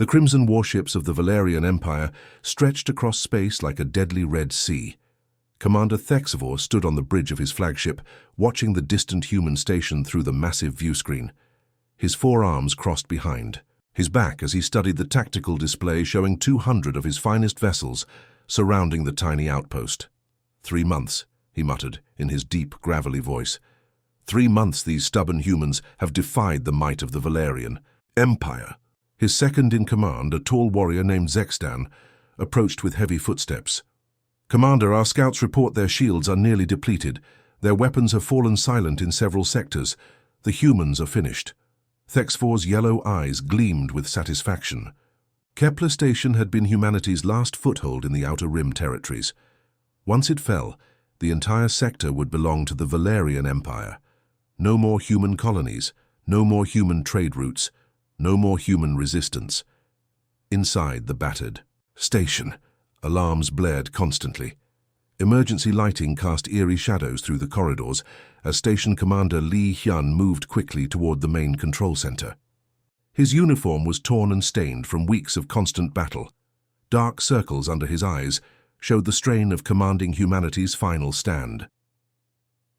The crimson warships of the Valerian Empire stretched across space like a deadly red sea. Commander Thexavor stood on the bridge of his flagship, watching the distant human station through the massive viewscreen. His forearms crossed behind, his back as he studied the tactical display showing 200 of his finest vessels surrounding the tiny outpost. 3 months, he muttered in his deep, gravelly voice. 3 months these stubborn humans have defied the might of the Valerian Empire. His second-in-command, a tall warrior named Zextan, approached with heavy footsteps. "Commander, our scouts report their shields are nearly depleted. Their weapons have fallen silent in several sectors. The humans are finished." Thexavor's yellow eyes gleamed with satisfaction. Kepler Station had been humanity's last foothold in the Outer Rim territories. Once it fell, the entire sector would belong to the Valerian Empire. No more human colonies, no more human trade routes, no more human resistance. Inside the battered station, alarms blared constantly. Emergency lighting cast eerie shadows through the corridors as Station Commander Li Hyun moved quickly toward the main control center. His uniform was torn and stained from weeks of constant battle. Dark circles under his eyes showed the strain of commanding humanity's final stand.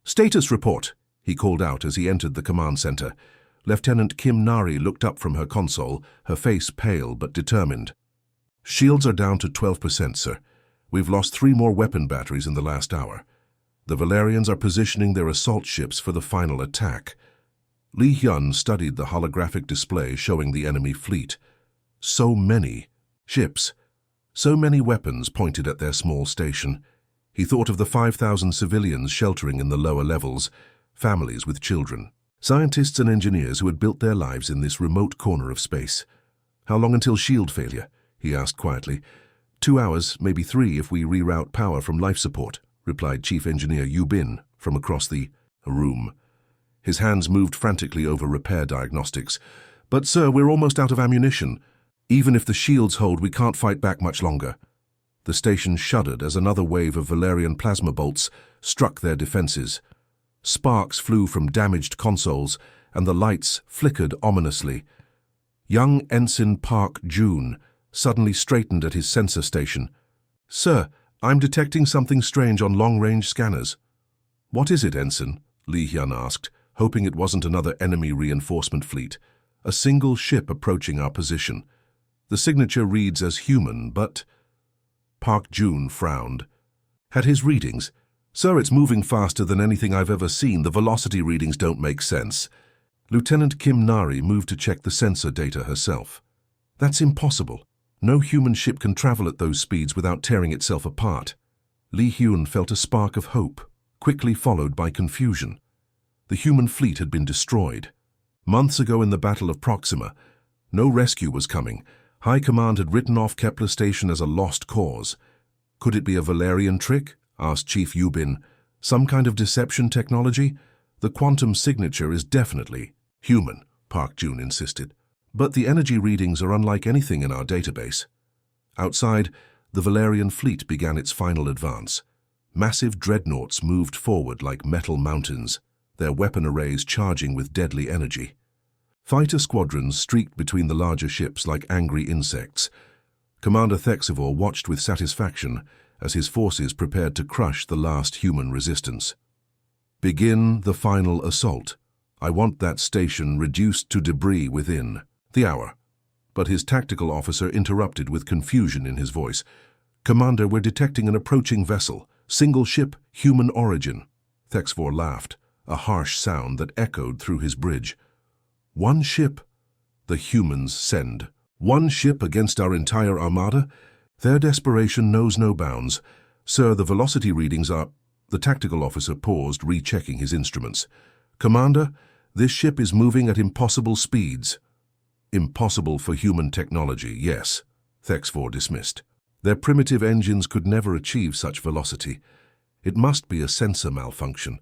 "Status report," he called out as he entered the command center. Lieutenant Kim Nari looked up from her console, her face pale but determined. "Shields are down to 12%, sir. We've lost 3 more weapon batteries in the last hour. The Valerians are positioning their assault ships for the final attack." Li Hyun studied the holographic display showing the enemy fleet. So many ships, so many weapons pointed at their small station. He thought of the 5,000 civilians sheltering in the lower levels, families with children. Scientists and engineers who had built their lives in this remote corner of space. "How long until shield failure?" he asked quietly. 2 hours, maybe 3 if we reroute power from life support, replied Chief Engineer Yu Bin from across the room. His hands moved frantically over repair diagnostics. "But sir, we're almost out of ammunition. Even if the shields hold, we can't fight back much longer." The station shuddered as another wave of Valerian plasma bolts struck their defenses. Sparks flew from damaged consoles, and the lights flickered ominously. Young Ensign Park June suddenly straightened at his sensor station. "Sir, I'm detecting something strange on long-range scanners." "What is it, Ensign?" Li Hyun asked, hoping it wasn't another enemy reinforcement fleet. "A single ship approaching our position. The signature reads as human, but—" Park June frowned. Had his readings? "Sir, it's moving faster than anything I've ever seen. The velocity readings don't make sense." Lieutenant Kim Nari moved to check the sensor data herself. "That's impossible. No human ship can travel at those speeds without tearing itself apart." Li Hyun felt a spark of hope, quickly followed by confusion. The human fleet had been destroyed. Months ago in the Battle of Proxima, no rescue was coming. High Command had written off Kepler Station as a lost cause. "Could it be a Valerian trick?" asked Chief Yubin. "Some kind of deception technology? The quantum signature is definitely human," Park June insisted. "But the energy readings are unlike anything in our database." Outside, the Valerian fleet began its final advance. Massive dreadnoughts moved forward like metal mountains, their weapon arrays charging with deadly energy. Fighter squadrons streaked between the larger ships like angry insects. Commander Thexavor watched with satisfaction as his forces prepared to crush the last human resistance. "Begin the final assault. I want that station reduced to debris within the hour." But his tactical officer interrupted with confusion in his voice. "Commander, we're detecting an approaching vessel. Single ship, human origin." Thexavor laughed, a harsh sound that echoed through his bridge. "One ship? The humans send one ship against our entire armada? Their desperation knows no bounds. Sir, the velocity readings are—" The tactical officer paused, rechecking his instruments. "Commander, this ship is moving at impossible speeds." "Impossible for human technology, yes," Thexavor dismissed. "Their primitive engines could never achieve such velocity. It must be a sensor malfunction."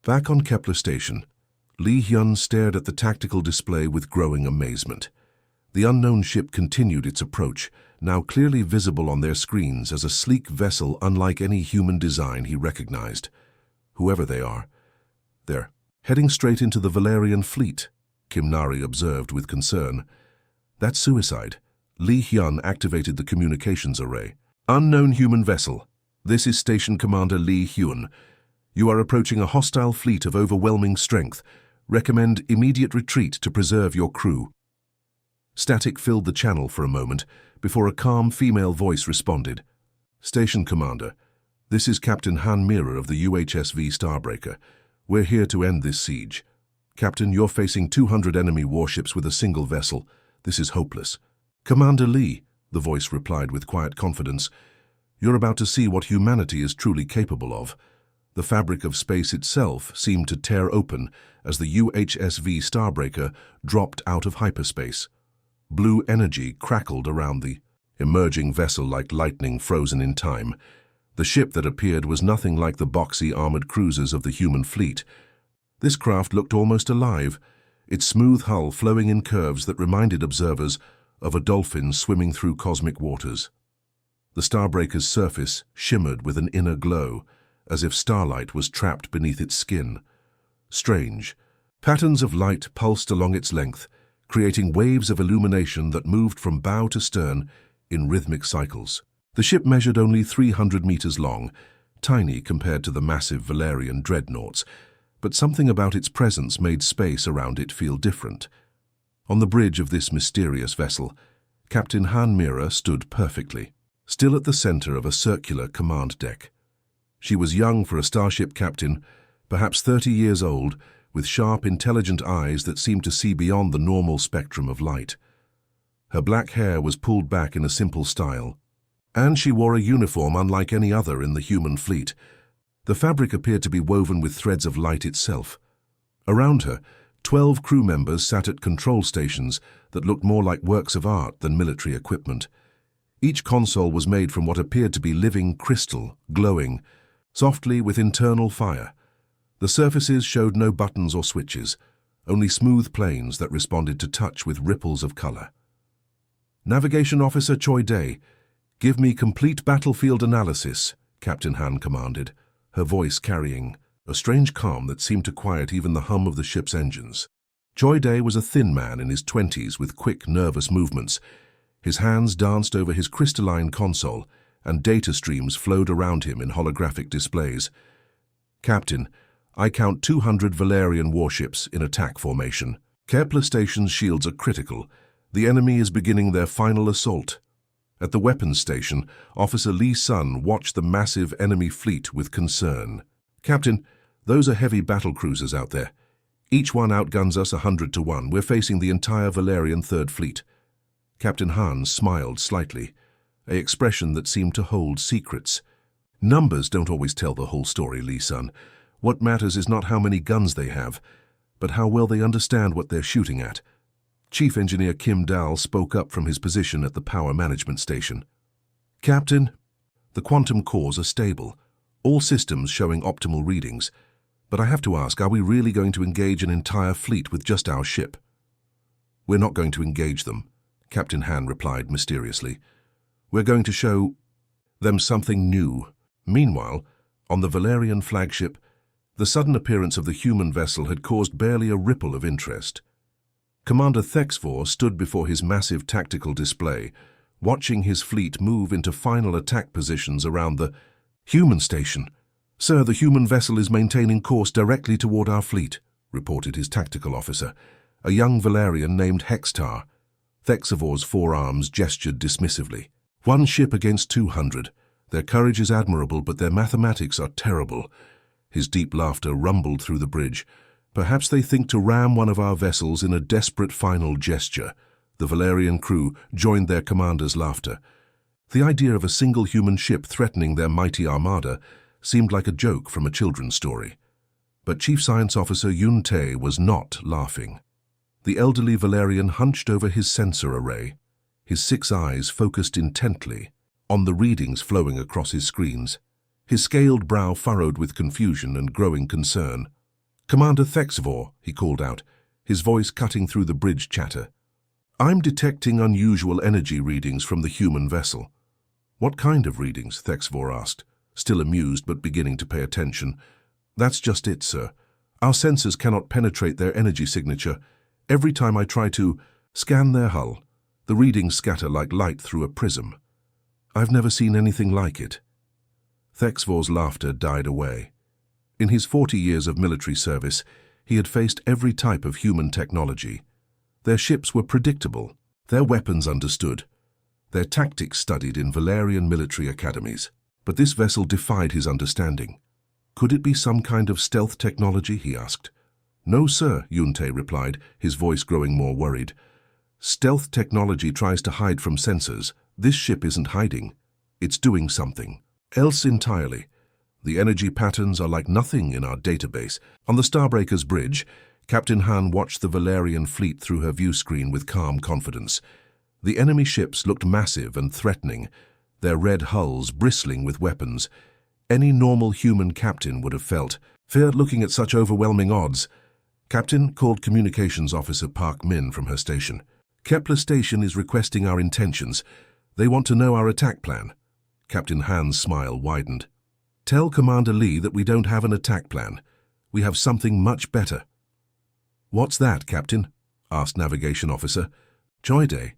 Back on Kepler Station, Li Hyun stared at the tactical display with growing amazement. The unknown ship continued its approach, now clearly visible on their screens as a sleek vessel unlike any human design he recognized. Whoever they are, they're heading straight into the Valerian fleet, Kim Nari observed with concern. "That's suicide. Li Hyun activated the communications array. Unknown human vessel. This is Station Commander Li Hyun. You are approaching a hostile fleet of overwhelming strength. Recommend immediate retreat to preserve your crew. Static filled the channel for a moment before a calm female voice responded. Station Commander, this is Captain Han Mira of the UHSV Starbreaker. We're here to end this siege. Captain, you're facing 200 enemy warships with a single vessel. This is hopeless. Commander Lee, the voice replied with quiet confidence, you're about to see what humanity is truly capable of. The fabric of space itself seemed to tear open as the UHSV Starbreaker dropped out of hyperspace. Blue energy crackled around the emerging vessel like lightning frozen in time. The ship that appeared was nothing like the boxy armored cruisers of the human fleet. This craft looked almost alive, its smooth hull flowing in curves that reminded observers of a dolphin swimming through cosmic waters. The Starbreaker's surface shimmered with an inner glow, as if starlight was trapped beneath its skin. Strange. Patterns of light pulsed along its length, creating waves of illumination that moved from bow to stern in rhythmic cycles. The ship measured only 300 meters long, tiny compared to the massive Valerian dreadnoughts, but something about its presence made space around it feel different. On the bridge of this mysterious vessel, Captain Han Mira stood perfectly, still at the center of a circular command deck. She was young for a starship captain, perhaps 30 years old, with sharp, intelligent eyes that seemed to see beyond the normal spectrum of light. Her black hair was pulled back in a simple style, and she wore a uniform unlike any other in the human fleet. The fabric appeared to be woven with threads of light itself. Around her, 12 crew members sat at control stations that looked more like works of art than military equipment. Each console was made from what appeared to be living crystal, glowing softly with internal fire. The surfaces showed no buttons or switches, only smooth planes that responded to touch with ripples of color. Navigation Officer Choi Dae, give me complete battlefield analysis, Captain Han commanded, her voice carrying a strange calm that seemed to quiet even the hum of the ship's engines. Choi Dae was a thin man in his 20s with quick, nervous movements. His hands danced over his crystalline console, and data streams flowed around him in holographic displays. Captain, I count 200 Valerian warships in attack formation. Kepler Station's shields are critical. The enemy is beginning their final assault. At the weapons station, Officer Lee Sun watched the massive enemy fleet with concern. Captain, those are heavy battle cruisers out there. Each one outguns us 100 to 1. We're facing the entire Valerian Third Fleet. Captain Han smiled slightly, an expression that seemed to hold secrets. Numbers don't always tell the whole story, Lee Sun. What matters is not how many guns they have, but how well they understand what they're shooting at. Chief Engineer Kim Dal spoke up from his position at the power management station. Captain, the quantum cores are stable, all systems showing optimal readings. But I have to ask, are we really going to engage an entire fleet with just our ship? We're not going to engage them, Captain Han replied mysteriously. We're going to show them something new. Meanwhile, on the Valerian flagship, the sudden appearance of the human vessel had caused barely a ripple of interest. Commander Thexvor stood before his massive tactical display, watching his fleet move into final attack positions around the human station. Sir, the human vessel is maintaining course directly toward our fleet, reported his tactical officer, a young Valerian named Hextar. Thexvor's forearms gestured dismissively. 1 ship against 200. Their courage is admirable, but their mathematics are terrible. His deep laughter rumbled through the bridge. Perhaps they think to ram one of our vessels in a desperate final gesture. The Valerian crew joined their commander's laughter. The idea of a single human ship threatening their mighty armada seemed like a joke from a children's story. But Chief Science Officer Yun Tae was not laughing. The elderly Valerian hunched over his sensor array, his 6 eyes focused intently on the readings flowing across his screens, his scaled brow furrowed with confusion and growing concern. Commander Thexvor, he called out, his voice cutting through the bridge chatter. I'm detecting unusual energy readings from the human vessel. What kind of readings? Thexvor asked, still amused but beginning to pay attention. That's just it, sir. Our sensors cannot penetrate their energy signature. Every time I try to scan their hull, The readings scatter like light through a prism. I've never seen anything like it. Thexvor's laughter died away. In his 40 years of military service, he had faced every type of human technology. Their ships were predictable, their weapons understood, their tactics studied in Valerian military academies. But this vessel defied his understanding. Could it be some kind of stealth technology, he asked. No, sir, Yunte replied, his voice growing more worried. Stealth technology tries to hide from sensors. This ship isn't hiding. It's doing something else entirely. The energy patterns are like nothing in our database. On the Starbreaker's bridge, Captain Han watched the Valerian fleet through her view screen with calm confidence. The enemy ships looked massive and threatening, their red hulls bristling with weapons. Any normal human captain would have felt fear looking at such overwhelming odds. Captain, called Communications Officer Park Min from her station. Kepler Station is requesting our intentions. They want to know our attack plan. Captain Han's smile widened. Tell Commander Lee that we don't have an attack plan. We have something much better. What's that, Captain? Asked Navigation Officer. Joyday.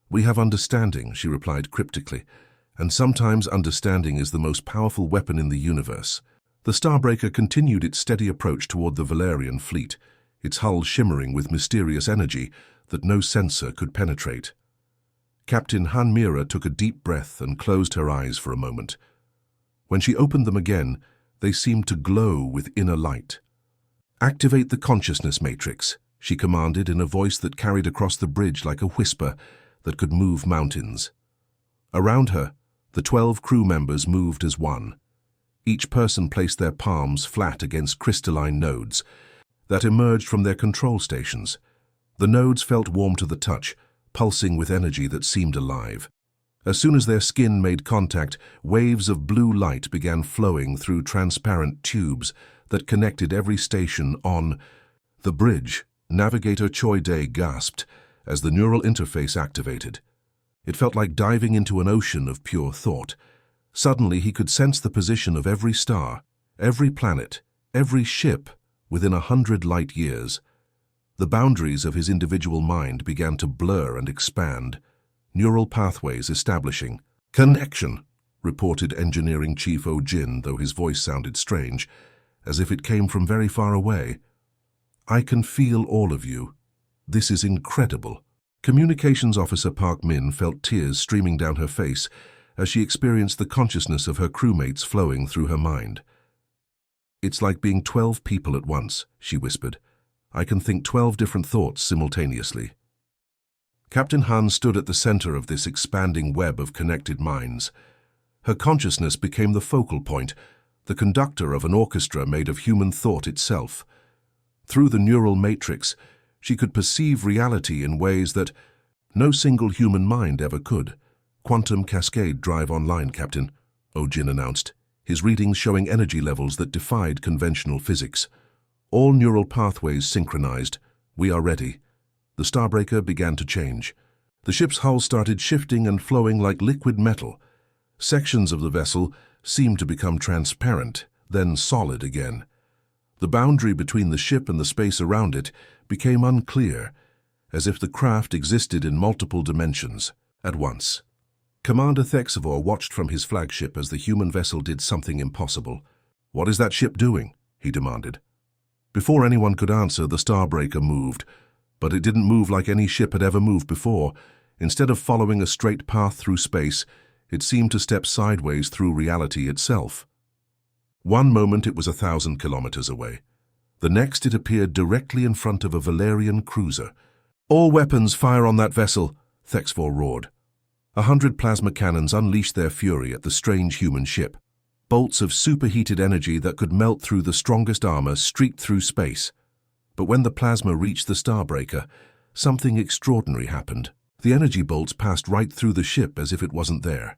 We have understanding, she replied cryptically. And sometimes understanding is the most powerful weapon in the universe. The Starbreaker continued its steady approach toward the Valerian fleet, its hull shimmering with mysterious energy that no sensor could penetrate. Captain Han Mira took a deep breath and closed her eyes for a moment. When she opened them again, they seemed to glow with inner light. Activate the consciousness matrix, she commanded in a voice that carried across the bridge like a whisper that could move mountains. Around her, the 12 crew members moved as one. Each person placed their palms flat against crystalline nodes that emerged from their control stations. The nodes felt warm to the touch, pulsing with energy that seemed alive. As soon as their skin made contact, waves of blue light began flowing through transparent tubes that connected every station on the bridge. Navigator Choi Day gasped as the neural interface activated. It felt like diving into an ocean of pure thought. Suddenly he could sense the position of every star, every planet, every ship within 100 light years. The boundaries of his individual mind began to blur and expand, neural pathways establishing. Connection, reported Engineering Chief O Jin, though his voice sounded strange, as if it came from very far away. I can feel all of you. This is incredible. Communications Officer Park Min felt tears streaming down her face as she experienced the consciousness of her crewmates flowing through her mind. It's like being 12 people at once, she whispered. I can think 12 different thoughts simultaneously. Captain Han stood at the center of this expanding web of connected minds. Her consciousness became the focal point, the conductor of an orchestra made of human thought itself. Through the neural matrix, she could perceive reality in ways that no single human mind ever could. Quantum Cascade Drive Online, Captain, O Jin announced, his readings showing energy levels that defied conventional physics. All neural pathways synchronized. We are ready. The Starbreaker began to change. The ship's hull started shifting and flowing like liquid metal. Sections of the vessel seemed to become transparent, then solid again. The boundary between the ship and the space around it became unclear, as if the craft existed in multiple dimensions at once. Commander Thexivor watched from his flagship as the human vessel did something impossible. What is that ship doing? He demanded. Before anyone could answer, the Starbreaker moved, but it didn't move like any ship had ever moved before. Instead of following a straight path through space, it seemed to step sideways through reality itself. One moment it was 1,000 kilometers away. The next it appeared directly in front of a Valerian cruiser. All weapons fire on that vessel, Thexvor roared. 100 plasma cannons unleashed their fury at the strange human ship. Bolts of superheated energy that could melt through the strongest armor streaked through space. But when the plasma reached the Starbreaker, something extraordinary happened. The energy bolts passed right through the ship as if it wasn't there.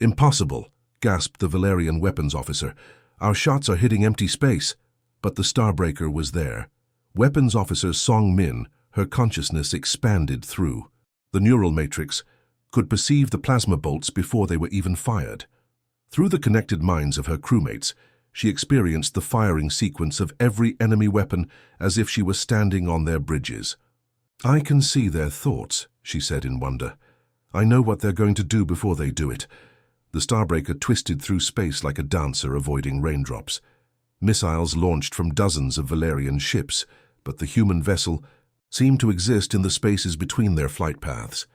Impossible, gasped the Valerian weapons officer. Our shots are hitting empty space. But the Starbreaker was there. Weapons Officer Song Min, her consciousness expanded through. The neural matrix could perceive the plasma bolts before they were even fired. Through the connected minds of her crewmates, she experienced the firing sequence of every enemy weapon as if she was standing on their bridges. I can see their thoughts, she said in wonder. I know what they're going to do before they do it. The Starbreaker twisted through space like a dancer avoiding raindrops. Missiles launched from dozens of Valerian ships, but the human vessel seemed to exist in the spaces between their flight paths.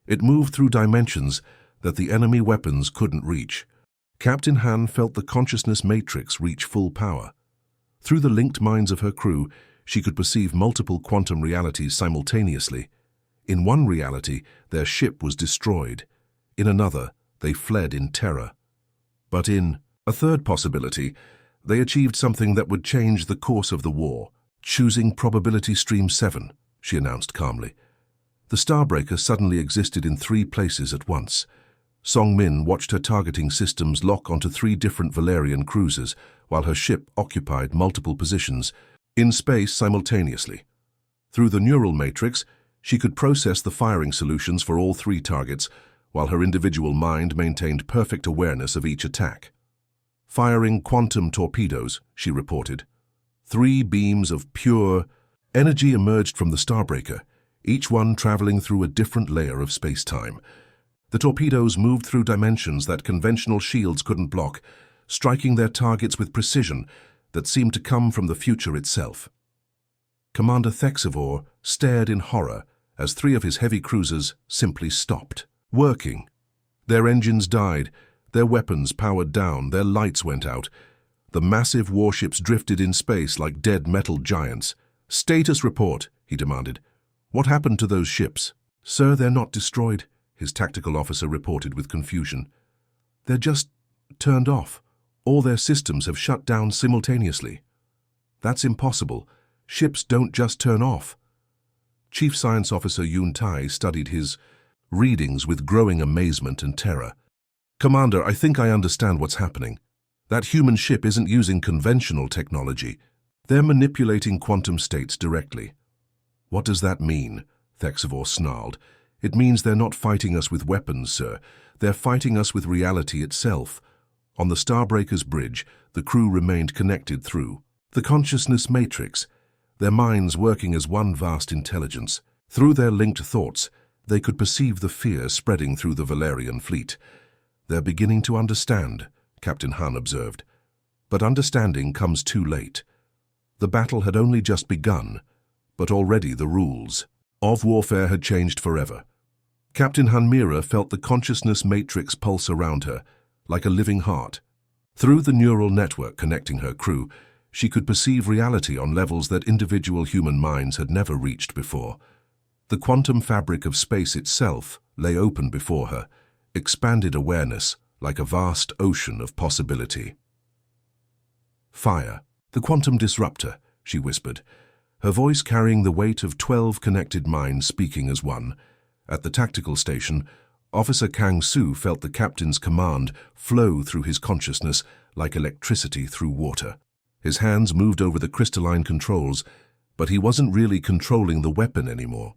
It moved through dimensions that the enemy weapons couldn't reach. Captain Han felt the consciousness matrix reach full power. Through the linked minds of her crew, she could perceive multiple quantum realities simultaneously. In one reality, their ship was destroyed. In another, they fled in terror. But in a third possibility, they achieved something that would change the course of the war. Choosing Probability Stream 7, she announced calmly. The Starbreaker suddenly existed in 3 places at once. Song Min watched her targeting systems lock onto 3 different Valerian cruisers, while her ship occupied multiple positions in space simultaneously. Through the neural matrix, she could process the firing solutions for all 3 targets, while her individual mind maintained perfect awareness of each attack. Firing quantum torpedoes, she reported. 3 beams of pure energy emerged from the Starbreaker, each one traveling through a different layer of space-time. The torpedoes moved through dimensions that conventional shields couldn't block, striking their targets with precision that seemed to come from the future itself. Commander Thexivore stared in horror as 3 of his heavy cruisers simply stopped working. Their engines died, their weapons powered down, their lights went out. The massive warships drifted in space like dead metal giants. "Status report," he demanded. "What happened to those ships?" "Sir, they're not destroyed," his tactical officer reported with confusion. "They're just turned off. All their systems have shut down simultaneously." "That's impossible. Ships don't just turn off." Chief Science Officer Yun Tai studied his readings with growing amazement and terror. "Commander, I think I understand what's happening. That human ship isn't using conventional technology. They're manipulating quantum states directly." "What does that mean?" Thexivore snarled. "It means they're not fighting us with weapons, sir. They're fighting us with reality itself." On the Starbreaker's bridge, the crew remained connected through the consciousness matrix, their minds working as one vast intelligence. Through their linked thoughts, they could perceive the fear spreading through the Valerian fleet. "They're beginning to understand," Captain Han observed. But understanding comes too late. The battle had only just begun, but already the rules of warfare had changed forever. Captain Hanmira felt the consciousness matrix pulse around her, like a living heart. Through the neural network connecting her crew, she could perceive reality on levels that individual human minds had never reached before. The quantum fabric of space itself lay open before her, expanded awareness like a vast ocean of possibility. "Fire, the quantum disruptor," she whispered, her voice carrying the weight of 12 connected minds speaking as one. At the tactical station, Officer Kang Su felt the captain's command flow through his consciousness like electricity through water. His hands moved over the crystalline controls, but he wasn't really controlling the weapon anymore.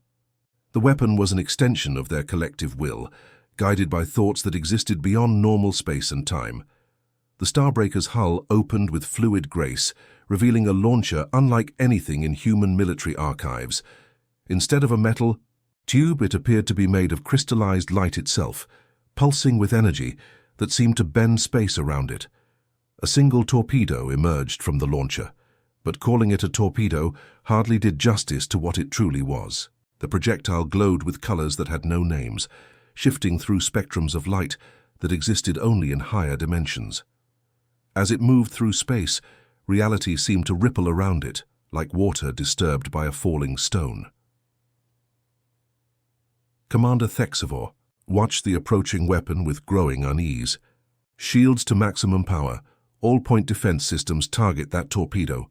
The weapon was an extension of their collective will, guided by thoughts that existed beyond normal space and time. The Starbreaker's hull opened with fluid grace, revealing a launcher unlike anything in human military archives. Instead of a metal tube, it appeared to be made of crystallized light itself, pulsing with energy that seemed to bend space around it. A single torpedo emerged from the launcher, but calling it a torpedo hardly did justice to what it truly was. The projectile glowed with colors that had no names, shifting through spectrums of light that existed only in higher dimensions. As it moved through space, reality seemed to ripple around it, like water disturbed by a falling stone. Commander Thexivore watched the approaching weapon with growing unease. Shields to maximum power, all-point defense systems target that torpedo.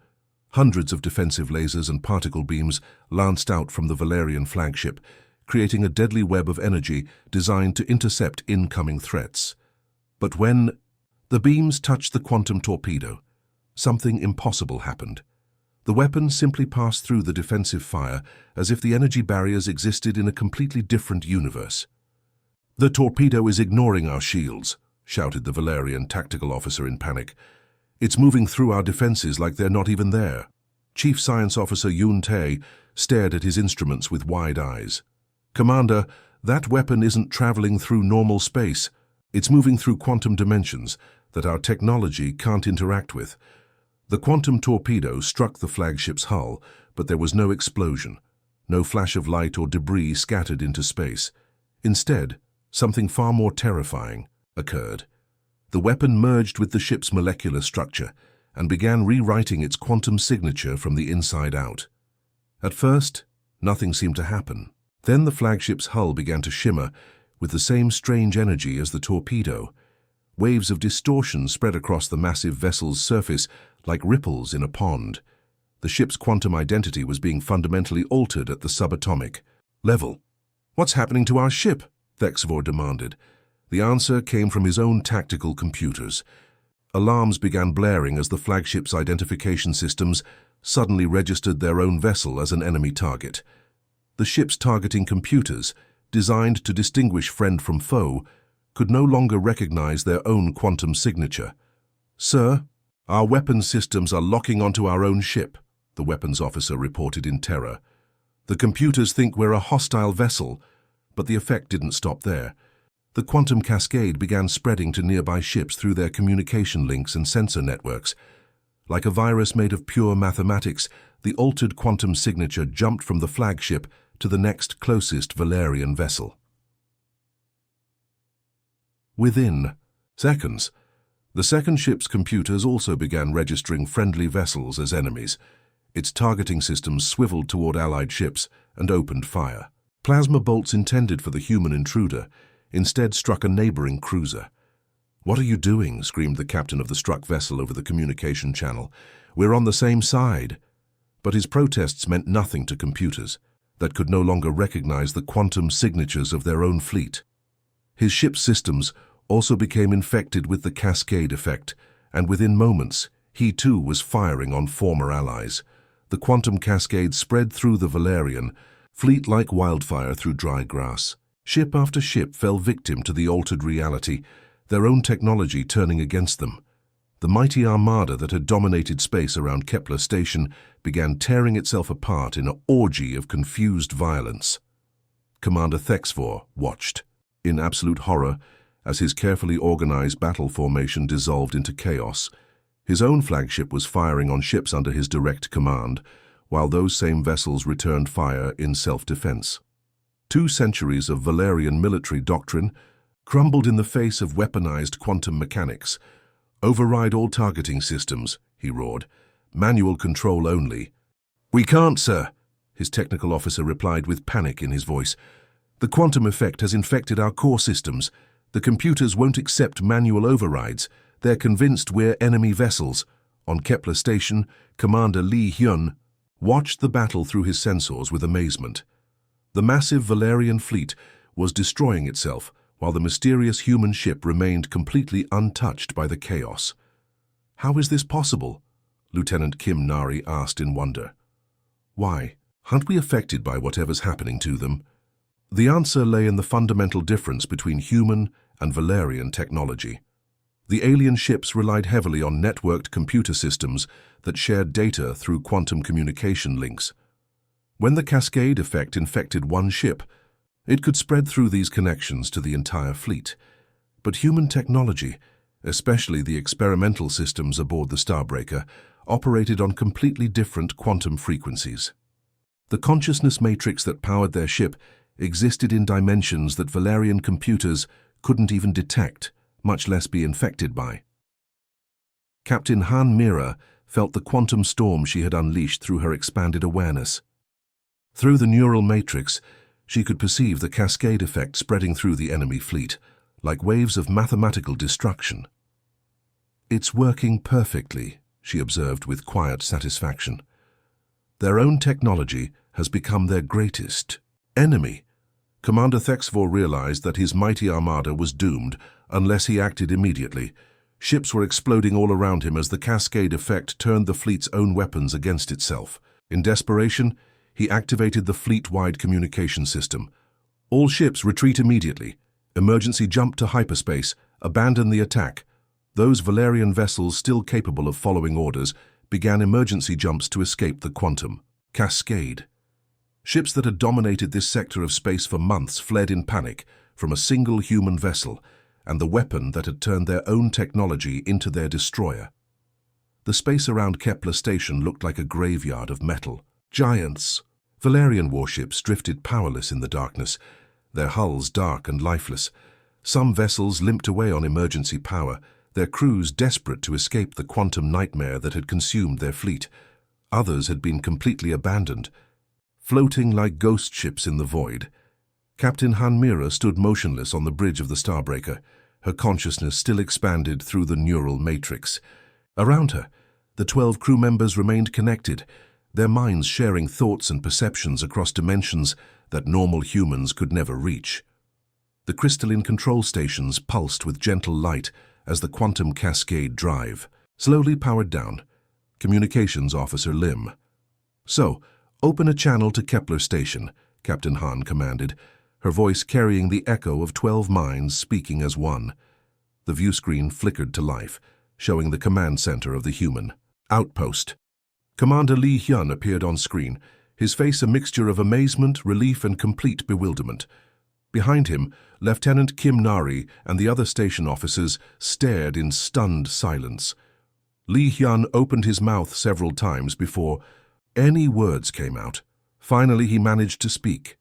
Hundreds of defensive lasers and particle beams lanced out from the Valerian flagship, creating a deadly web of energy designed to intercept incoming threats. But when the beams touched the quantum torpedo, something impossible happened. The weapon simply passed through the defensive fire as if the energy barriers existed in a completely different universe. "The torpedo is ignoring our shields," shouted the Valerian tactical officer in panic. "It's moving through our defenses like they're not even there." Chief Science Officer Yun Tai stared at his instruments with wide eyes. "Commander, That weapon isn't traveling through normal space. It's moving through quantum dimensions that our technology can't interact with. The quantum torpedo struck the flagship's hull, but there was no explosion, no flash of light or debris scattered into space. Instead, something far more terrifying occurred. The weapon merged with the ship's molecular structure and began rewriting its quantum signature from the inside out. At first, nothing seemed to happen. Then the flagship's hull began to shimmer with the same strange energy as the torpedo. Waves of distortion spread across the massive vessel's surface like ripples in a pond. The ship's quantum identity was being fundamentally altered at the subatomic level. "What's happening to our ship?" Thexvor demanded. The answer came from his own tactical computers. Alarms began blaring as the flagship's identification systems suddenly registered their own vessel as an enemy target. The ship's targeting computers, designed to distinguish friend from foe, could no longer recognize their own quantum signature. "Sir, our weapons systems are locking onto our own ship," the weapons officer reported in terror. "The computers think we're a hostile vessel," but the effect didn't stop there. The quantum cascade began spreading to nearby ships through their communication links and sensor networks. Like a virus made of pure mathematics, the altered quantum signature jumped from the flagship to the next closest Valerian vessel. Within seconds, the second ship's computers also began registering friendly vessels as enemies. Its targeting systems swiveled toward Allied ships and opened fire. Plasma bolts intended for the human intruder instead struck a neighboring cruiser. "What are you doing?" screamed the captain of the struck vessel over the communication channel. "We're on the same side." But his protests meant nothing to computers that could no longer recognize the quantum signatures of their own fleet. His ship's systems also became infected with the cascade effect, and within moments, he too was firing on former allies. The quantum cascade spread through the Valerian fleet like wildfire through dry grass. Ship after ship fell victim to the altered reality, their own technology turning against them. The mighty armada that had dominated space around Kepler Station began tearing itself apart in an orgy of confused violence. Commander Thexvor watched, in absolute horror, as his carefully organized battle formation dissolved into chaos. His own flagship was firing on ships under his direct command, while those same vessels returned fire in self-defense. 2 centuries of Valerian military doctrine crumbled in the face of weaponized quantum mechanics. "Override all targeting systems," he roared. "Manual control only." "We can't, sir," his technical officer replied with panic in his voice. "The quantum effect has infected our core systems. The computers won't accept manual overrides. They're convinced we're enemy vessels." On Kepler Station, Commander Lee Hyun watched the battle through his sensors with amazement. The massive Valerian fleet was destroying itself, while the mysterious human ship remained completely untouched by the chaos. "How is this possible?" Lieutenant Kim Nari asked in wonder. "Why, aren't we affected by whatever's happening to them?" The answer lay in the fundamental difference between human and Valerian technology. The alien ships relied heavily on networked computer systems that shared data through quantum communication links. When the cascade effect infected one ship, it could spread through these connections to the entire fleet. But human technology, especially the experimental systems aboard the Starbreaker, operated on completely different quantum frequencies. The consciousness matrix that powered their ship existed in dimensions that Valerian computers couldn't even detect, much less be infected by. Captain Han Mira felt the quantum storm she had unleashed through her expanded awareness. Through the neural matrix, she could perceive the cascade effect spreading through the enemy fleet, like waves of mathematical destruction. "It's working perfectly," she observed with quiet satisfaction. "Their own technology has become their greatest enemy." Commander Thexvor realized that his mighty armada was doomed unless he acted immediately. Ships were exploding all around him as the cascade effect turned the fleet's own weapons against itself. In desperation, he activated the fleet-wide communication system. "All ships retreat immediately. Emergency jump to hyperspace. Abandon the attack." Those Valerian vessels still capable of following orders began emergency jumps to escape the quantum cascade. Ships that had dominated this sector of space for months fled in panic from a single human vessel and the weapon that had turned their own technology into their destroyer. The space around Kepler Station looked like a graveyard of metal. Giants. Valerian warships drifted powerless in the darkness, their hulls dark and lifeless. Some vessels limped away on emergency power, their crews desperate to escape the quantum nightmare that had consumed their fleet. Others had been completely abandoned, floating like ghost ships in the void. Captain Hanmira stood motionless on the bridge of the Starbreaker, her consciousness still expanded through the neural matrix. Around her, the 12 crew members remained connected, their minds sharing thoughts and perceptions across dimensions that normal humans could never reach. The crystalline control stations pulsed with gentle light as the quantum cascade drive slowly powered down. Communications Officer Lim. "So, open a channel to Kepler Station," Captain Han commanded, her voice carrying the echo of 12 minds speaking as one. The view screen flickered to life, showing the command center of the human outpost. Commander Lee Hyun appeared on screen, his face a mixture of amazement, relief, and complete bewilderment. Behind him, Lieutenant Kim Nari and the other station officers stared in stunned silence. Lee Hyun opened his mouth several times before any words came out. Finally, he managed to speak.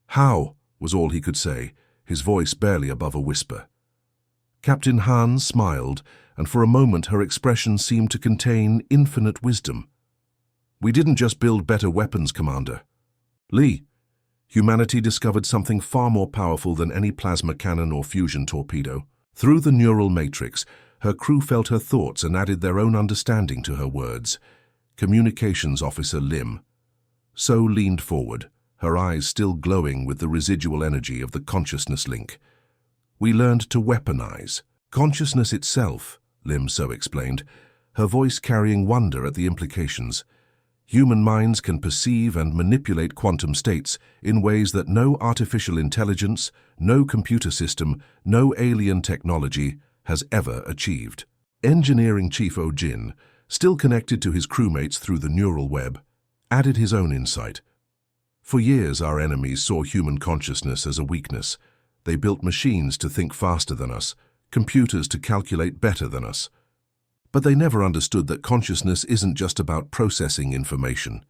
"How?" was all he could say, his voice barely above a whisper. Captain Han smiled, and for a moment her expression seemed to contain infinite wisdom. "We didn't just build better weapons, Commander. Lee, humanity discovered something far more powerful than any plasma cannon or fusion torpedo." Through the neural matrix, her crew felt her thoughts and added their own understanding to her words. Communications Officer Lim so leaned forward, her eyes still glowing with the residual energy of the consciousness link. "We learned to weaponize consciousness itself," Lim so explained, her voice carrying wonder at the implications. "Human minds can perceive and manipulate quantum states in ways that no artificial intelligence, no computer system, no alien technology has ever achieved." Engineering Chief Oh-jin, still connected to his crewmates through the neural web, added his own insight. "For years our enemies saw human consciousness as a weakness. They built machines to think faster than us, computers to calculate better than us. But they never understood that consciousness isn't just about processing information."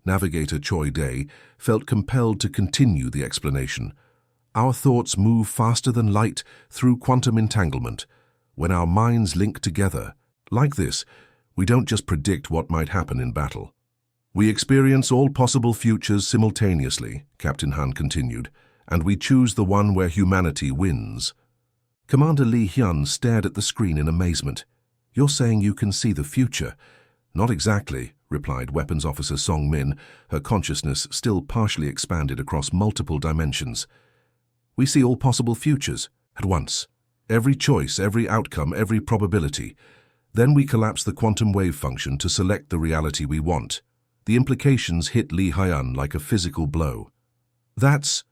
Navigator Choi Day felt compelled to continue the explanation. "Our thoughts move faster than light through quantum entanglement. When our minds link together, like this, we don't just predict what might happen in battle. We experience all possible futures simultaneously," Captain Han continued, "and we choose the one where humanity wins." Commander Lee Hyun stared at the screen in amazement. "You're saying you can see the future?" "Not exactly," replied Weapons Officer Song Min, her consciousness still partially expanded across multiple dimensions. "We see all possible futures at once. Every choice, every outcome, every probability. Then we collapse the quantum wave function to select the reality we want." The implications hit Lee Hyun like a physical blow. That's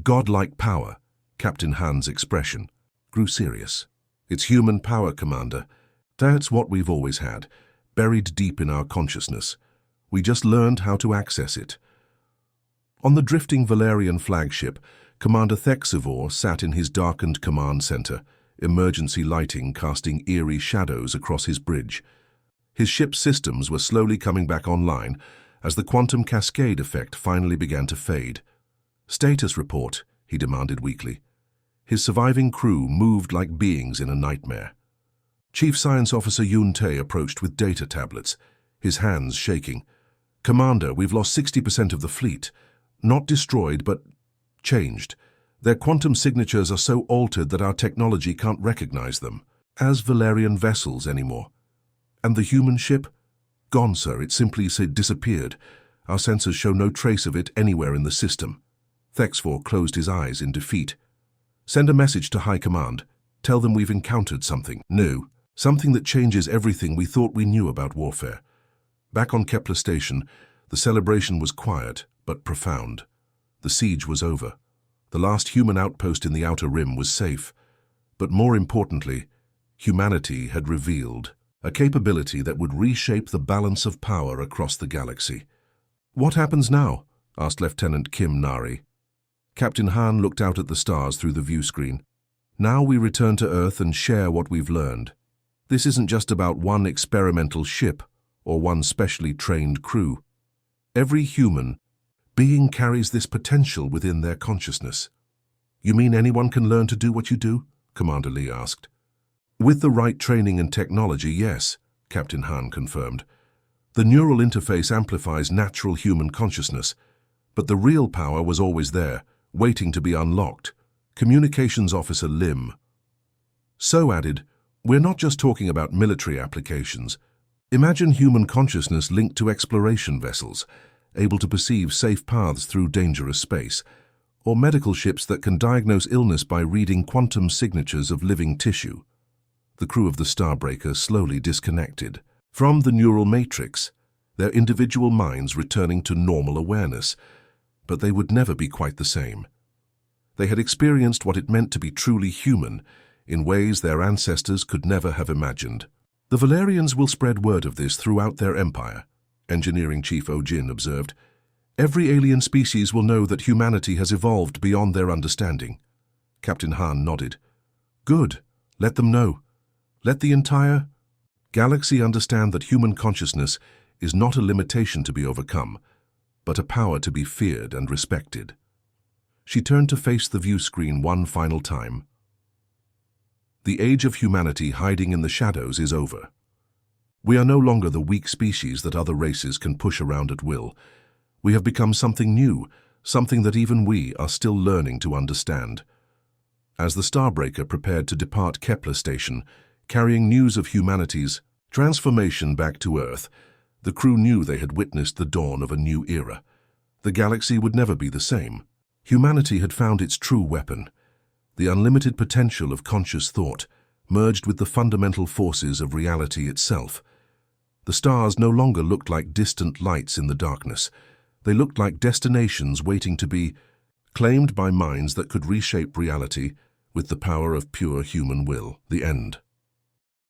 godlike power." Captain Han's expression grew serious. "It's human power, Commander. That's what we've always had, buried deep in our consciousness. We just learned how to access it." On the drifting Valerian flagship, Commander Thexivor sat in his darkened command center, emergency lighting casting eerie shadows across his bridge. His ship's systems were slowly coming back online as the quantum cascade effect finally began to fade. "Status report," he demanded weakly. His surviving crew moved like beings in a nightmare. Chief Science Officer Yoon Tae approached with data tablets, his hands shaking. "Commander, we've lost 60% of the fleet. Not destroyed, but changed. Their quantum signatures are so altered that our technology can't recognize them as Valerian vessels anymore. And the human ship? Gone, sir. It simply disappeared. Our sensors show no trace of it anywhere in the system." Thexvor closed his eyes in defeat. "Send a message to High Command. Tell them we've encountered something new. Something that changes everything we thought we knew about warfare." Back on Kepler Station, the celebration was quiet but profound. The siege was over. The last human outpost in the Outer Rim was safe. But more importantly, humanity had revealed a capability that would reshape the balance of power across the galaxy. "What happens now?" asked Lieutenant Kim Nari. Captain Han looked out at the stars through the view screen. Now we return to Earth and share what we've learned. This isn't just about one experimental ship or one specially trained crew. Every human being carries this potential within their consciousness. You mean anyone can learn to do what you do? Commander Lee asked. With the right training and technology, yes, Captain Han confirmed. The neural interface amplifies natural human consciousness, but the real power was always there, waiting to be unlocked. Communications Officer Lim So added, we're not just talking about military applications. Imagine human consciousness linked to exploration vessels, able to perceive safe paths through dangerous space, or medical ships that can diagnose illness by reading quantum signatures of living tissue. The crew of the Starbreaker slowly disconnected from the neural matrix, their individual minds returning to normal awareness, but they would never be quite the same. They had experienced what it meant to be truly human in ways their ancestors could never have imagined. The Valerians will spread word of this throughout their empire, Engineering Chief Ojin observed. Every alien species will know that humanity has evolved beyond their understanding. Captain Han nodded. Good. Let them know. Let the entire galaxy understand that human consciousness is not a limitation to be overcome, but a power to be feared and respected. She turned to face the view screen one final time. The age of humanity hiding in the shadows is over. We are no longer the weak species that other races can push around at will. We have become something new, something that even we are still learning to understand. As the Starbreaker prepared to depart Kepler Station, carrying news of humanity's transformation back to Earth, the crew knew they had witnessed the dawn of a new era. The galaxy would never be the same. Humanity had found its true weapon, the unlimited potential of conscious thought, merged with the fundamental forces of reality itself. The stars no longer looked like distant lights in the darkness. They looked like destinations waiting to be claimed by minds that could reshape reality with the power of pure human will. The end.